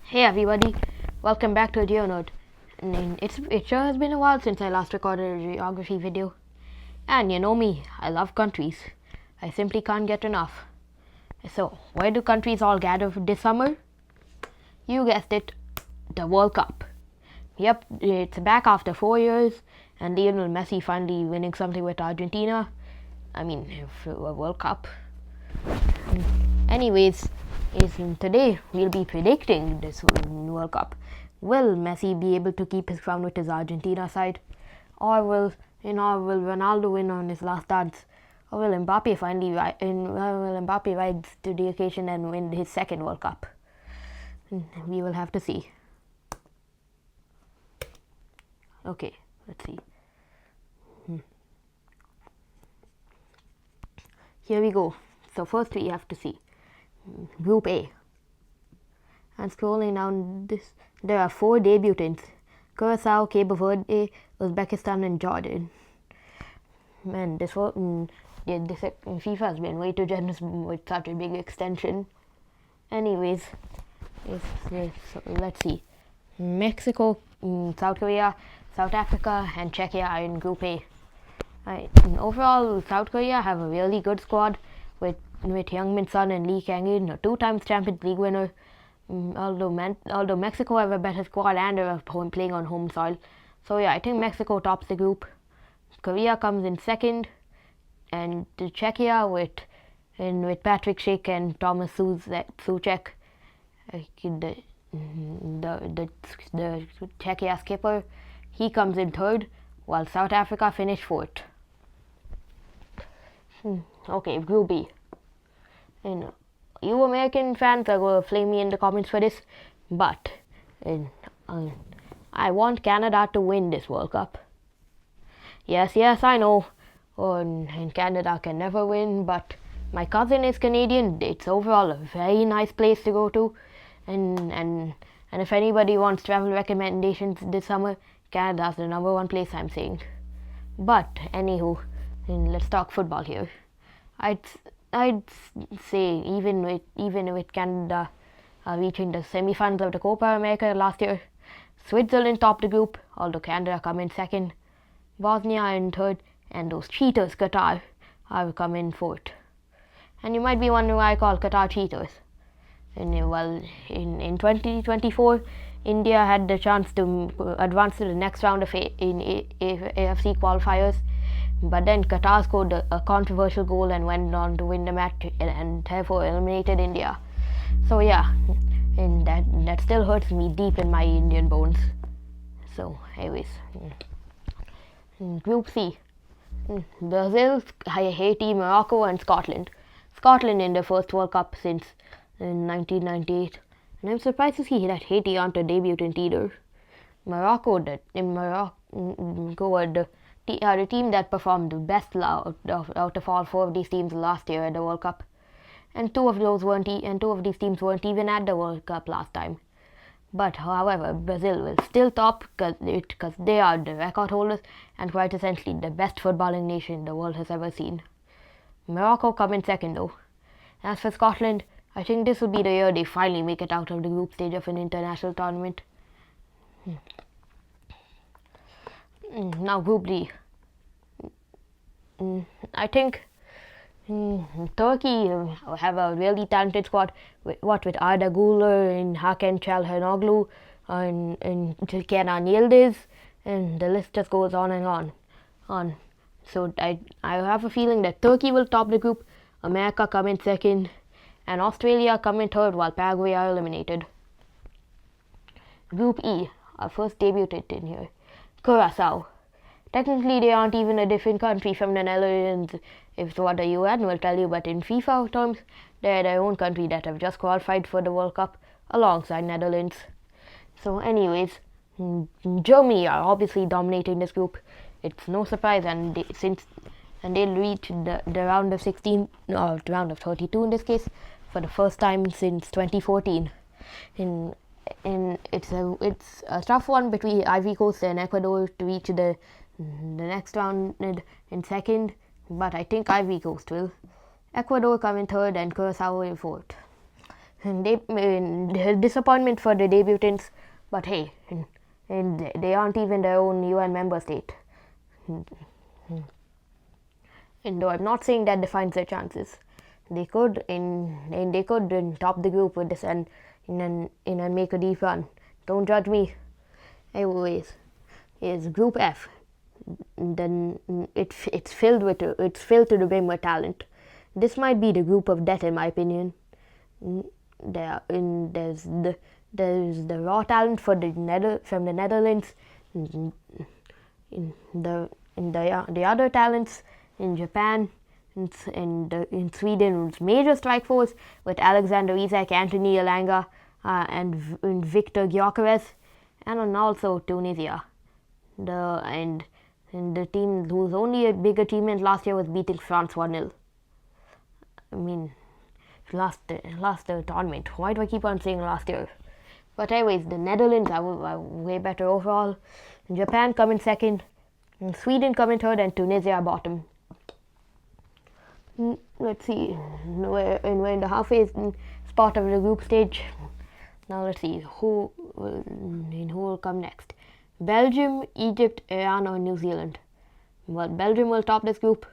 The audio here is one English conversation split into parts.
Hey everybody, welcome back to GeoNerd. It sure has been a while since I last recorded a geography video. And you know me, I love countries. I simply can't get enough. So, where do countries all gather this summer? You guessed it, the World Cup. Yep, it's back after 4 years, and Lionel Messi finally winning something with Argentina. I mean, a World Cup. Anyways, today we'll be predicting this World Cup. Will Messi be able to keep his crown with his Argentina side, or will Ronaldo win on his last dance, or will Mbappe rise to the occasion and win his second World Cup? We will have to see. Okay, let's see. Here we go. So first we have to see Group A. And scrolling down this, there are 4 debutants: Curacao, Cape Verde, Uzbekistan, and Jordan. Man, FIFA has been way too generous with such a big extension. Anyways, so let's see. Mexico, South Korea, South Africa, and Czechia are in Group A. Right. Overall, South Korea have a really good squad with Heung-min Son and Lee Kang-in, a 2 times Champions League winner. Although Mexico have a better squad and are playing on home soil. So yeah, I think Mexico tops the group. Korea comes in second, and Czechia with Patrick Schick and Thomas Soucek, the Czechia skipper, he comes in third, while South Africa finished fourth. Okay, Group B. You American fans are going to flame me in the comments for this, but I want Canada to win this World Cup. Yes, I know, and Canada can never win, but my cousin is Canadian. It's overall a very nice place to go to, and if anybody wants travel recommendations this summer, Canada's the #1 place I'm saying. But anywho, let's talk football here. I'd say even with Canada reaching the semi-finals of the Copa America last year, Switzerland topped the group, although Canada come in second, Bosnia in third, and those cheaters Qatar have come in fourth. And you might be wondering why I call Qatar cheaters. In 2024, India had the chance to advance to the next round of AFC qualifiers, but then Qatar scored a controversial goal and went on to win the match and therefore eliminated India. So yeah, and that still hurts me deep in my Indian bones. So anyways, Group C. Brazil, Haiti, Morocco, and Scotland. Scotland in their first World Cup since 1998, and I'm surprised to see that Haiti aren't a debutant either. Morocco were the team that performed the best out of all 4 of these teams last year at the World Cup, and two of these teams weren't even at the World Cup last time. But however, Brazil will still top because they are the record holders and quite essentially the best footballing nation the world has ever seen. Morocco come in second though. As for Scotland, I think this will be the year they finally make it out of the group stage of an international tournament. Now Group D. I think Turkey have a really talented squad with Arda Güler and Hakan Çalhanoğlu and Kenan Yildiz, and the list just goes on and on. So I have a feeling that Turkey will top the group, America come in second, and Australia come in third while Paraguay are eliminated. Group E, our first debutant in here, Curacao. Technically, they aren't even a different country from the Netherlands, if what the UN will tell you, but in FIFA terms, they're their own country that have just qualified for the World Cup alongside Netherlands. So anyways, Germany are obviously dominating this group. It's no surprise, and they'll reach the round of 16, or round of 32 in this case, for the first time since 2014. It's a tough one between Ivory Coast and Ecuador to reach the next round in second, but I think Ivory Coast will. Ecuador come in third and Curacao in fourth. Disappointment for the debutants, but hey, and they aren't even their own UN member state. And though I'm not saying that defines their chances, they could top the group with this and make a deep run. Don't judge me. Anyways, is Group F. Then it's filled to the brim with talent. This might be the group of death in my opinion. There's the raw talent from the Netherlands. In the other talents in Japan, in Sweden's major strike force with Alexander Isak, Anthony Elanga, and Victor Gyökeres, and also Tunisia. And the team whose only a big achievement last year was beating France 1-0. I mean, last tournament. Why do I keep on saying last year? But anyways, the Netherlands are way better overall. Japan come in second, Sweden come in third, and Tunisia bottom. Let's see, we're in the halfway spot of the group stage. Now let's see who will come next. Belgium, Egypt, Iran, or New Zealand. Well, Belgium will top this group.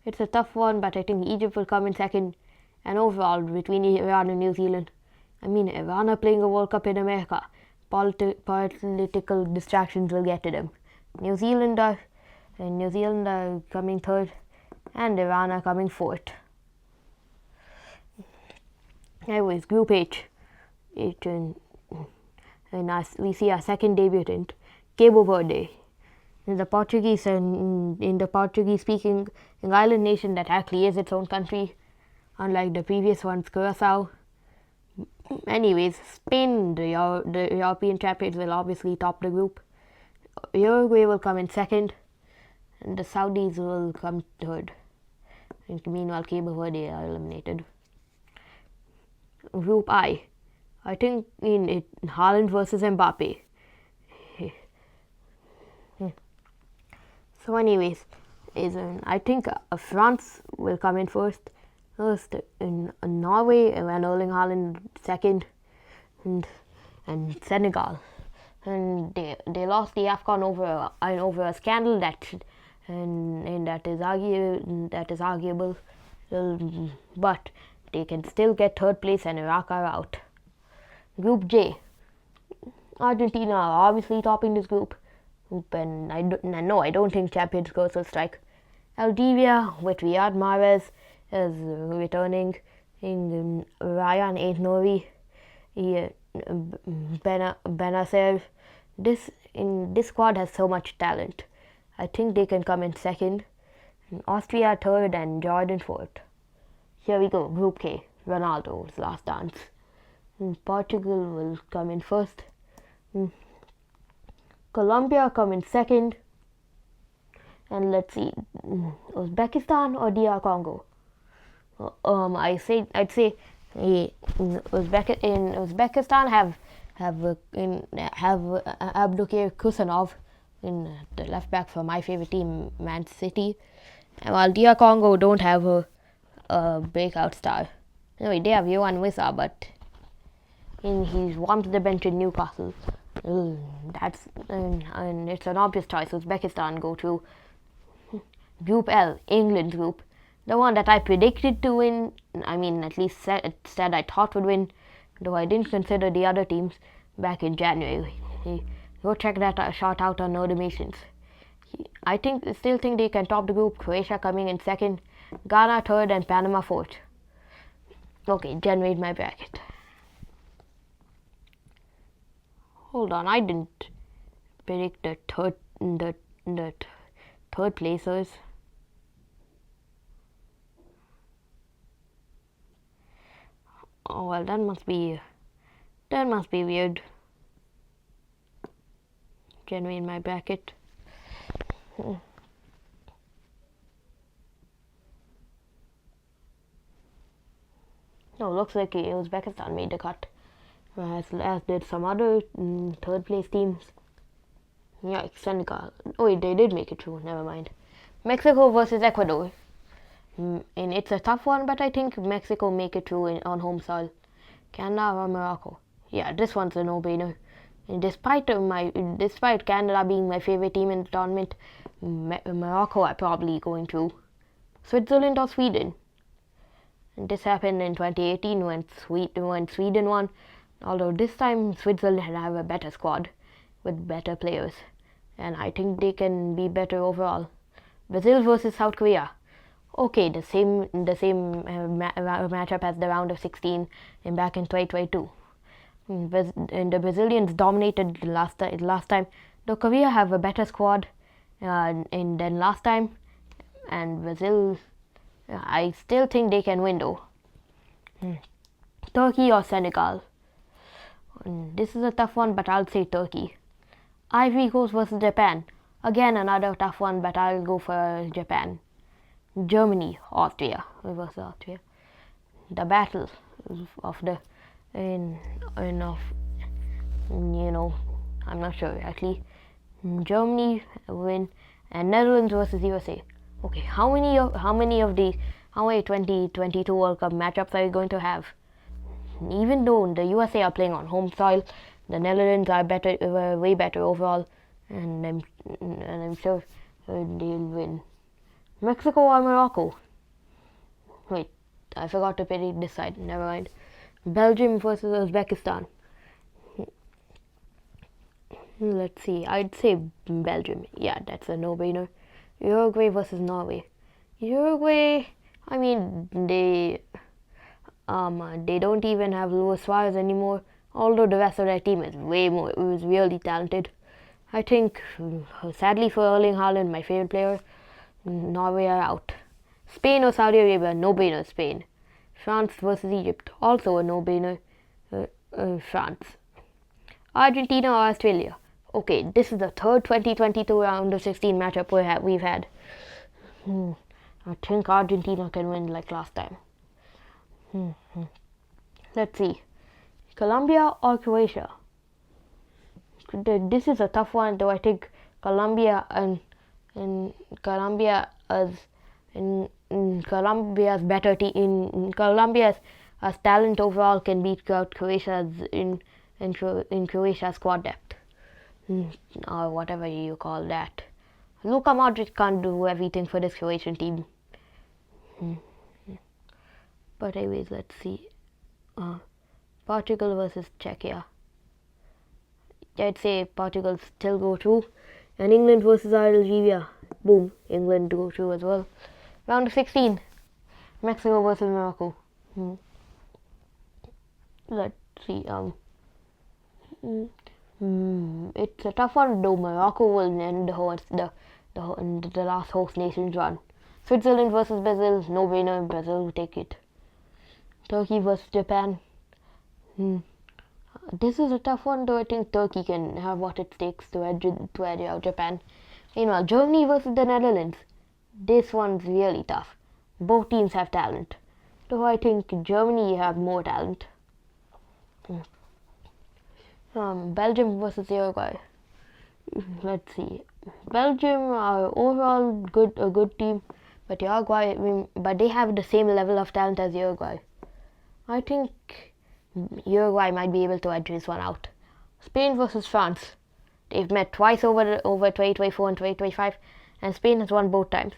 It's a tough one, but I think Egypt will come in second. And overall, between Iran and New Zealand, I mean, Iran are playing a World Cup in America. Political distractions will get to them. New Zealand are coming third, and Iran are coming fourth. Anyways, Group H. We see our second debutant, Cabo Verde. In the Portuguese-speaking island nation that actually is its own country, unlike the previous ones, Curacao. Anyways, Spain, the European champions, will obviously top the group. Uruguay will come in second, and the Saudis will come third. And meanwhile, Cabo Verde are eliminated. Group I think Haaland versus Mbappe. So anyways, I think France will come in first in Norway, and Erling Haaland second, and Senegal. And they lost the AFCON over a scandal that is arguable, but they can still get third place, and Iraq are out. Group J. Argentina are obviously topping this group, and I don't think champions curse will strike. Algeria with Riyad Mahrez is returning, in Ryan Aït-Nouri, Benacer. This squad has so much talent. I think they can come in second, Austria third, and Jordan fourth. Here we go, Group K, Ronaldo's last dance. Portugal will come in first. Colombia come in second. And let's see, Uzbekistan or DR Congo. I'd say Uzbekistan have Abdulkadir Kusanov in the left back for my favorite team, Man City, while DR Congo don't have a breakout star. Anyway, they have Yohan Wissa, but he's warmed the bench in Newcastle. And it's an obvious choice. Uzbekistan go to Group L, England's group, the one that I predicted to win. I mean, at least said I thought would win, though I didn't consider the other teams back in January. Go check that shot out on Notimations. I still think they can top the group. Croatia coming in second, Ghana third, and Panama fourth. Okay, generate my bracket. Hold on, I didn't predict the third placers. Oh well, that must be weird. Generate my bracket. No, looks like Uzbekistan made the cut, as did some other third place teams. Yeah, Senegal. Oh wait, they did make it through. Never mind. Mexico versus Ecuador. And it's a tough one, but I think Mexico make it through on home soil. Canada or Morocco? Yeah, this one's a no-brainer. Despite Canada being my favorite team in the tournament, Morocco are probably going to. Switzerland or Sweden? And this happened in 2018 when Sweden won. Although this time Switzerland have a better squad with better players, and I think they can be better overall. Brazil versus South Korea. Okay, the same matchup as the round of 16 back in 2022. And the Brazilians dominated last time. Though Korea have a better squad than last time, and Brazil, I still think they can win though. Turkey or Senegal? This is a tough one, but I'll say Turkey. Ivory Coast versus Japan. Again, another tough one, but I'll go for Japan. Germany, Austria versus Austria. The battle of the I'm not sure actually. Germany win, and Netherlands versus USA. Okay, how many 2022 World Cup matchups are we going to have? Even though the USA are playing on home soil, the Netherlands are way better overall, and I'm sure they'll win. Mexico or Morocco? Wait, I forgot to predict this side. Never mind. Belgium versus Uzbekistan. Let's see. I'd say Belgium. Yeah, that's a no-brainer. Uruguay versus Norway. Uruguay. I mean, they don't even have Luis Suarez anymore. Although the rest of their team is really talented. I think, sadly for Erling Haaland, my favorite player, Norway are out. Spain or Saudi Arabia? No-brainer, Spain. France versus Egypt? Also a no-brainer, France. Argentina or Australia? Okay, this is the third 2022 round of 16 matchup we've had. I think Argentina can win like last time. Let's see. Colombia or Croatia? This is a tough one, though. I think Colombia's talent overall can beat out Croatia's in Croatia's squad depth, or whatever you call that. Luka Modric can't do everything for this Croatian team. But anyways, let's see. Portugal versus Czechia. I'd say Portugal still go through. And England versus Algeria. Boom, England go through as well. Round of 16. Mexico versus Morocco. Let's see. It's a tough one, though. Morocco will end the last host nations run. Switzerland versus Brazil. No-brainer. Brazil will take it. Turkey versus Japan. This is a tough one, though. I think Turkey can have what it takes to edge out Japan. Meanwhile, Germany versus the Netherlands. This one's really tough. Both teams have talent, though I think Germany have more talent. Belgium versus Uruguay. Let's see. Belgium are overall a good team, but but they have the same level of talent as Uruguay. I think Uruguay might be able to edge this one out. Spain versus France. They've met twice over 2024 and 2025, and Spain has won both times.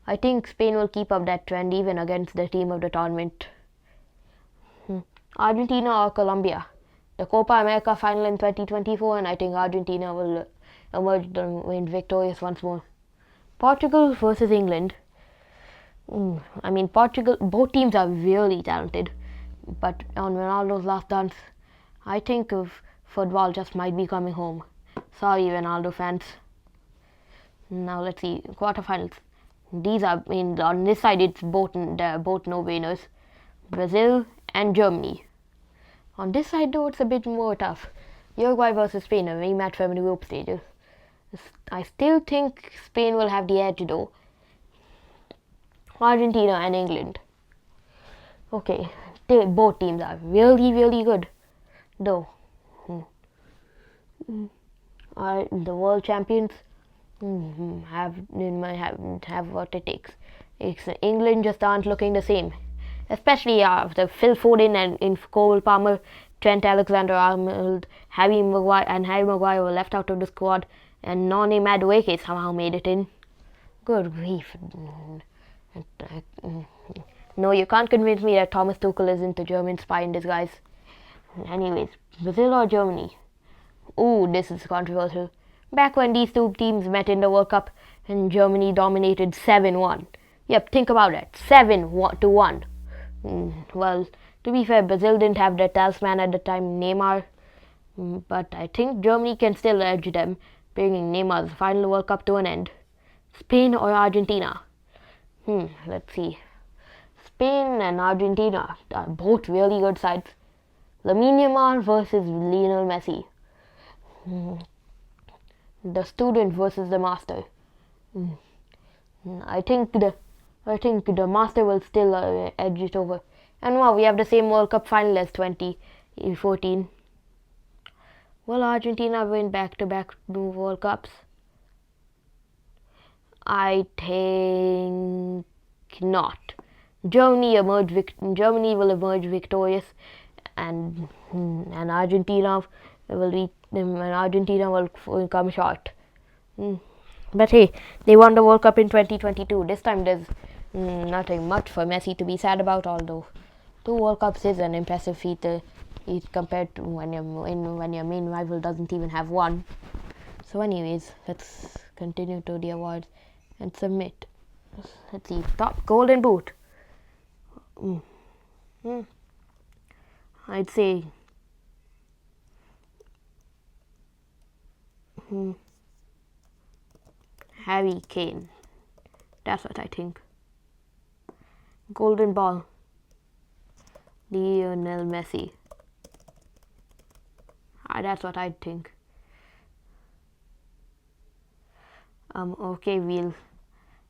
I think Spain will keep up that trend even against the team of the tournament. Argentina or Colombia? The Copa America final in 2024, and I think Argentina will emerge and victorious once more. Portugal versus England. I mean, Portugal, both teams are really talented, but on Ronaldo's last dance, I think football just might be coming home. Sorry, Ronaldo fans. Now let's see, quarterfinals. These are, on this side it's both no-brainers, Brazil and Germany. On this side though, it's a bit more tough. Uruguay versus Spain, a rematch from the group stages. I still think Spain will have the edge though. Argentina and England. Okay, both teams are really good though. The world champions have what it takes. England just aren't looking the same, especially after Phil Foden and Cole Palmer, Trent Alexander-Arnold, Harry Maguire were left out of the squad, and Noni Madueke somehow made it in. Good grief. No, you can't convince me that Thomas Tuchel isn't a German spy in disguise. Anyways, Brazil or Germany? Ooh, this is controversial. Back when these two teams met in the World Cup and Germany dominated 7-1. Yep, think about it. 7-1. Well, to be fair, Brazil didn't have their talisman at the time, Neymar. But I think Germany can still edge them, bringing Neymar's final World Cup to an end. Spain or Argentina? Let's see. Spain and Argentina are both really good sides. Lamine Yamal versus Lionel Messi. The student versus the master. I think the master will still edge it over. And wow, we have the same World Cup final as 2014. Will Argentina win back-to-back World Cups? I think not. Germany will emerge victorious, and Argentina will come short. But hey, they won the World Cup in 2022. This time there's nothing much for Messi to be sad about, although 2 World Cups is an impressive feat compared to when your main rival doesn't even have one. So anyways, let's continue to the awards and submit. Let's see, top Golden Boot. I'd say Harry Kane. That's what I think. Golden Ball, Lionel Messi. That's what I think. Okay, we'll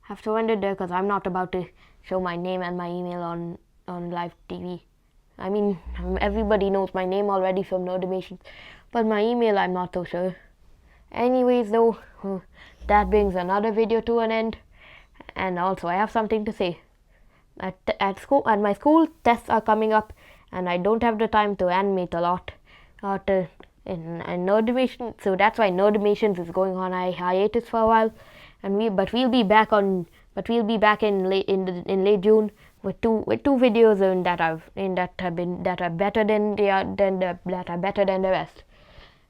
have to end it there because I'm not about to show my name and my email on live TV. I mean, everybody knows my name already from Nerdimations, but my email I'm not so sure. Anyways though, that brings another video to an end, and also I have something to say. At my school, tests are coming up, and I don't have the time to animate a lot in Nerdimation, so that's why Nerdimations is going on a hiatus for a while, and we'll be back in late June with two videos that are better than the rest.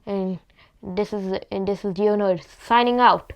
And this is GeoNerd signing out.